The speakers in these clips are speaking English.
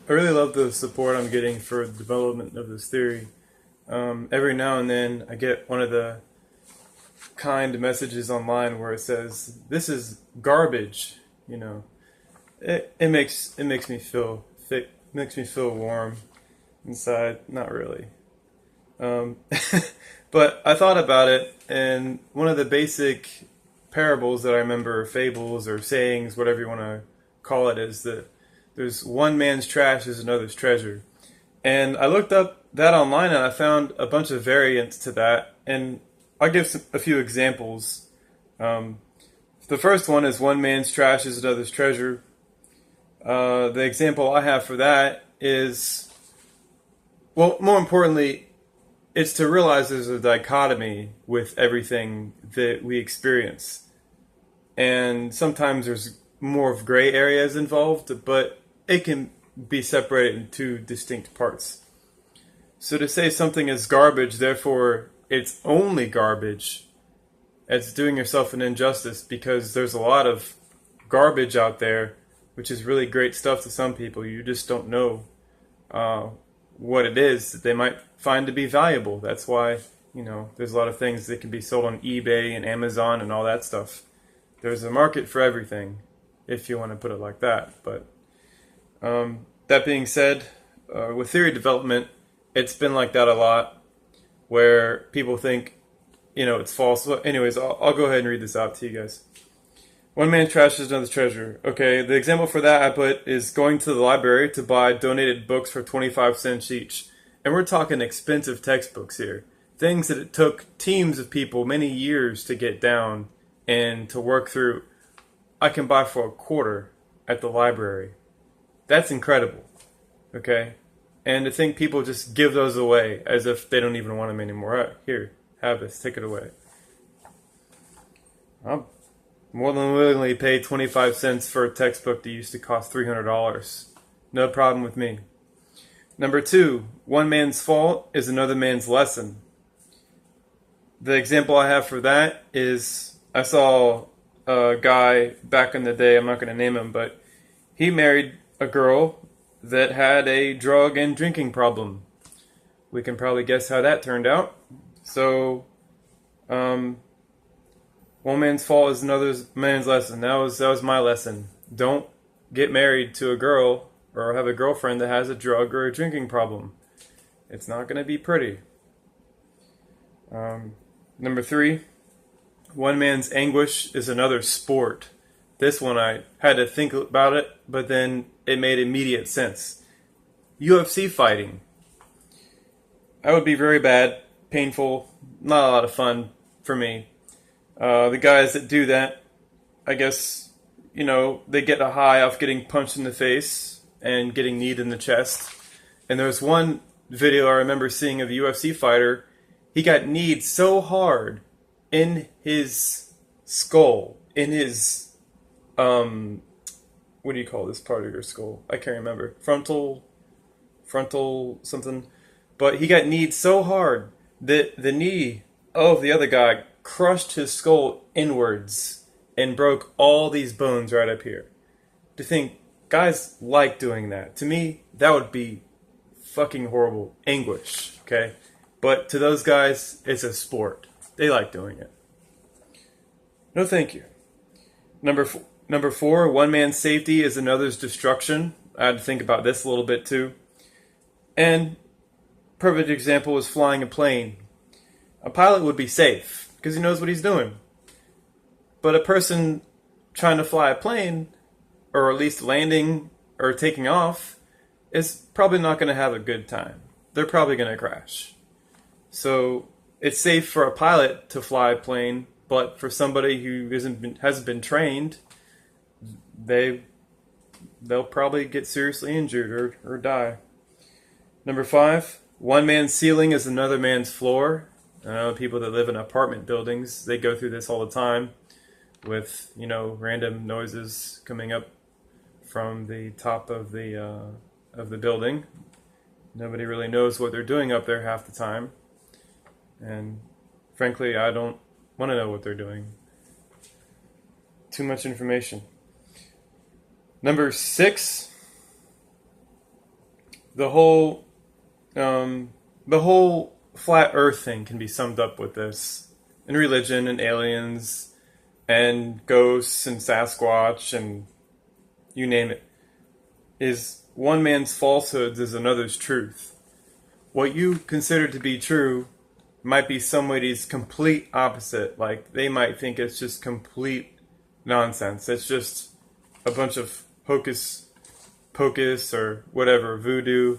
I really love the support I'm getting for the development of this theory. Every now and then, I get one of the kind messages online where it says, "This is garbage." You know, it makes me feel makes me feel warm inside. Not really, um, but I thought about it, and one of the basic parables that I remember, or fables, or sayings, whatever you want to call it, is that there's one man's trash is another's treasure. And I looked up that online and I found a bunch of variants to that. And I'll give a few examples. Um, the first one is one man's trash is another's treasure. The example I have for that is, well, more importantly, it's to realize there's a dichotomy with everything that we experience. And sometimes there's more of gray areas involved, but it can be separated in two distinct parts. So to say something is garbage, therefore it's only garbage, it's doing yourself an injustice, because there's a lot of garbage out there, which is really great stuff to some people. You just don't know what it is that they might find to be valuable. That's why, there's a lot of things that can be sold on eBay and Amazon and all that stuff. There's a market for everything, if you want to put it like that. But that being said, with theory development, it's been like that a lot, where people think, it's false. So anyways, I'll go ahead and read this out to you guys. One man's trash is another's treasure. Okay, the example for that I put is going to the library to buy donated books for 25 cents each. And we're talking expensive textbooks here. Things that it took teams of people many years to get down and to work through. I can buy for a quarter at the library. That's incredible. Okay? And to think people just give those away as if they don't even want them anymore. Here, have this, take it away. I'll more than willingly pay 25 cents for a textbook that used to cost $300. No problem with me. Number 2, one man's fault is another man's lesson. The example I have for that is, I saw a guy back in the day, I'm not going to name him, but he married a girl that had a drug and drinking problem. We can probably guess how that turned out. So, one man's fault is another man's lesson. That was my lesson. Don't get married to a girl or have a girlfriend that has a drug or a drinking problem. It's not going to be pretty. Number 3, one man's anguish is another's sport. This one I had to think about it, but then it made immediate sense. UFC fighting. That would be very bad, painful, not a lot of fun for me. The guys that do that, I guess, they get a high off getting punched in the face and getting kneed in the chest. And there's one video I remember seeing of a UFC fighter. He got kneed so hard in his skull, in his, what do you call this part of your skull? I can't remember. Frontal something. But he got kneed so hard that the knee of the other guy crushed his skull inwards and broke all these bones right up here. To think guys like doing that. To me, that would be fucking horrible. Anguish, okay? But to those guys, it's a sport. They like doing it. No thank you. Number 4, one man's safety is another's destruction. I had to think about this a little bit too. And perfect example is flying a plane. A pilot would be safe because he knows what he's doing. But a person trying to fly a plane, or at least landing or taking off, is probably not going to have a good time. They're probably going to crash. So it's safe for a pilot to fly a plane, but for somebody who hasn't been trained, they'll probably get seriously injured or die. Number 5, one man's ceiling is another man's floor. I know people that live in apartment buildings, they go through this all the time with, random noises coming up from the top of the building. Nobody really knows what they're doing up there half the time. And frankly, I don't want to know what they're doing. Too much information. Number 6, the whole um, the whole flat Earth thing can be summed up with this, and religion and aliens and ghosts and Sasquatch and you name it, is one man's falsehoods is another's truth. What you consider to be true might be somebody's complete opposite. Like, they might think it's just complete nonsense. It's just a bunch of hocus pocus or whatever, voodoo.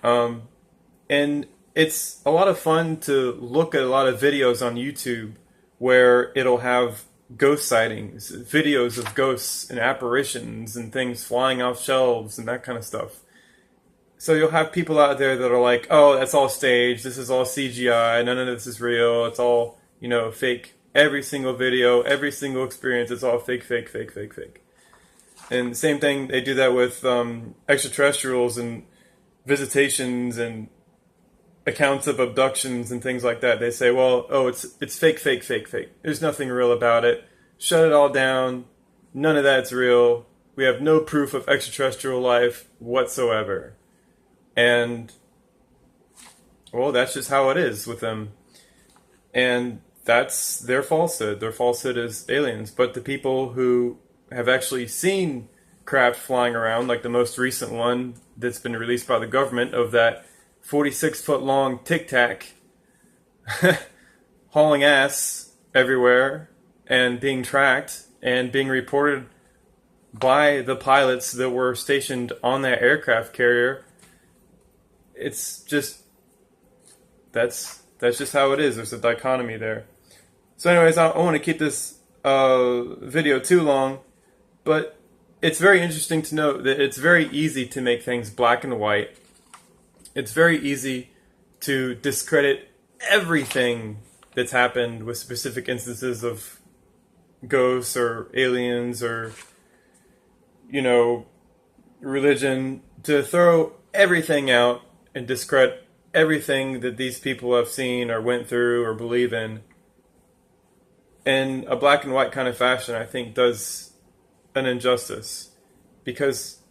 And it's a lot of fun to look at a lot of videos on YouTube where it'll have ghost sightings, videos of ghosts and apparitions and things flying off shelves and that kind of stuff. So you'll have people out there that are like, oh, that's all staged, this is all CGI, none of this is real, it's all, fake. Every single video, every single experience, it's all fake, fake, fake, fake, fake. And the same thing, they do that with extraterrestrials and visitations and accounts of abductions and things like that. They say, well, oh, it's fake, fake, fake, fake. There's nothing real about it. Shut it all down. None of that's real. We have no proof of extraterrestrial life whatsoever. And, well, that's just how it is with them. And that's their falsehood. Their falsehood is aliens. But the people who have actually seen craft flying around, like the most recent one that's been released by the government of that 46-foot long Tic Tac hauling ass everywhere and being tracked and being reported by the pilots that were stationed on that aircraft carrier. It's just, that's just how it is. There's a dichotomy there. So anyways, I don't want to keep this video too long, but it's very interesting to note that it's very easy to make things black and white. It's very easy to discredit everything that's happened with specific instances of ghosts or aliens or, religion, to throw everything out and discredit everything that these people have seen or went through or believe in a black and white kind of fashion, I think does an injustice, because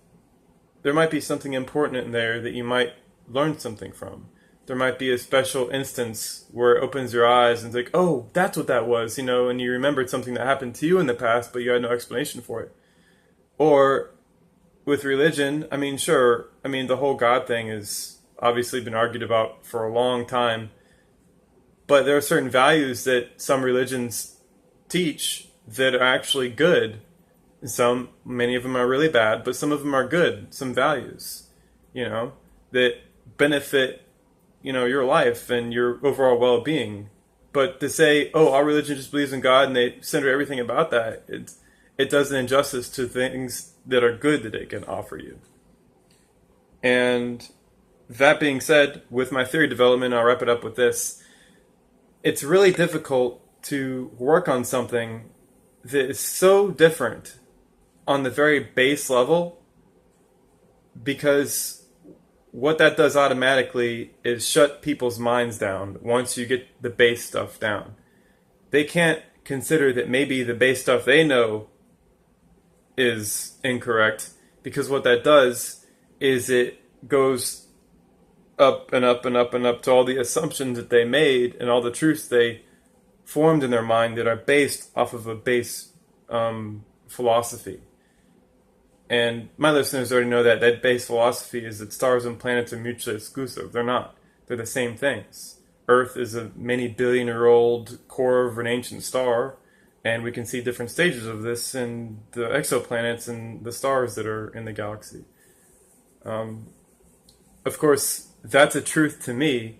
there might be something important in there that you might learn something from. There might be a special instance where it opens your eyes and it's like, oh, that's what that was, and you remembered something that happened to you in the past, but you had no explanation for it. Or with religion, the whole God thing has obviously been argued about for a long time, but there are certain values that some religions teach that are actually good. Many of them are really bad, but some of them are good, some values, that benefit, your life and your overall well-being. But to say, oh, our religion just believes in God and they center everything about that, it does an injustice to things that are good that it can offer you. And that being said, with my theory development, I'll wrap it up with this. It's really difficult to work on something that is so different on the very base level, because what that does automatically is shut people's minds down once you get the base stuff down. They can't consider that maybe the base stuff they know is incorrect, because what that does is it goes up and up and up and up to all the assumptions that they made and all the truths they formed in their mind that are based off of a base philosophy. And my listeners already know that base philosophy is that stars and planets are mutually exclusive. They're not. They're the same things. Earth is a many billion-year-old core of an ancient star, and we can see different stages of this in the exoplanets and the stars that are in the galaxy. Of course, that's a truth to me,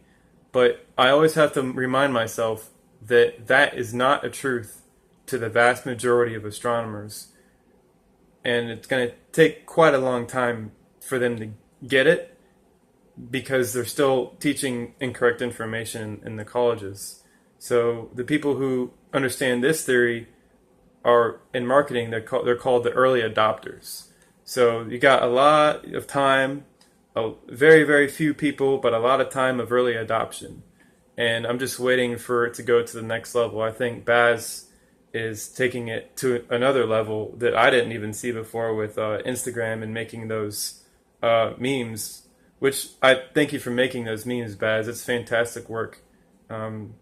but I always have to remind myself that that is not a truth to the vast majority of astronomers. And it's going to take quite a long time for them to get it, because they're still teaching incorrect information in the colleges. So the people who understand this theory are in marketing. They're called the early adopters. So you got a lot of time, very, very few people, but a lot of time of early adoption. And I'm just waiting for it to go to the next level. I think Baz is taking it to another level that I didn't even see before with Instagram and making those memes which I thank you for making those memes, Baz. It's fantastic work. Um,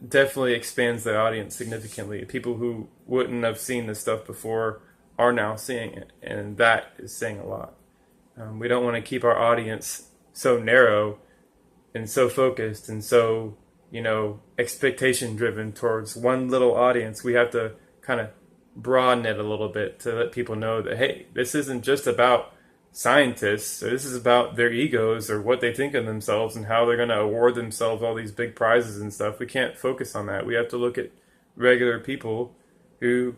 Definitely expands the audience significantly. People who wouldn't have seen this stuff before are now seeing it, and that is saying a lot. We don't want to keep our audience so narrow and so focused and so, expectation driven towards one little audience. We have to kind of broaden it a little bit to let people know that, hey, this isn't just about scientists. Or this is about their egos or what they think of themselves and how they're going to award themselves all these big prizes and stuff. We can't focus on that. We have to look at regular people who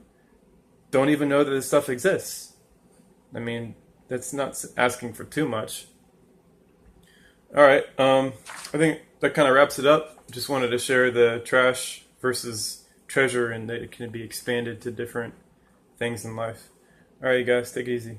don't even know that this stuff exists. I mean, that's not asking for too much. All right. I think that kind of wraps it up. Just wanted to share the trash versus treasure and that it can be expanded to different things in life. All right, you guys, take it easy.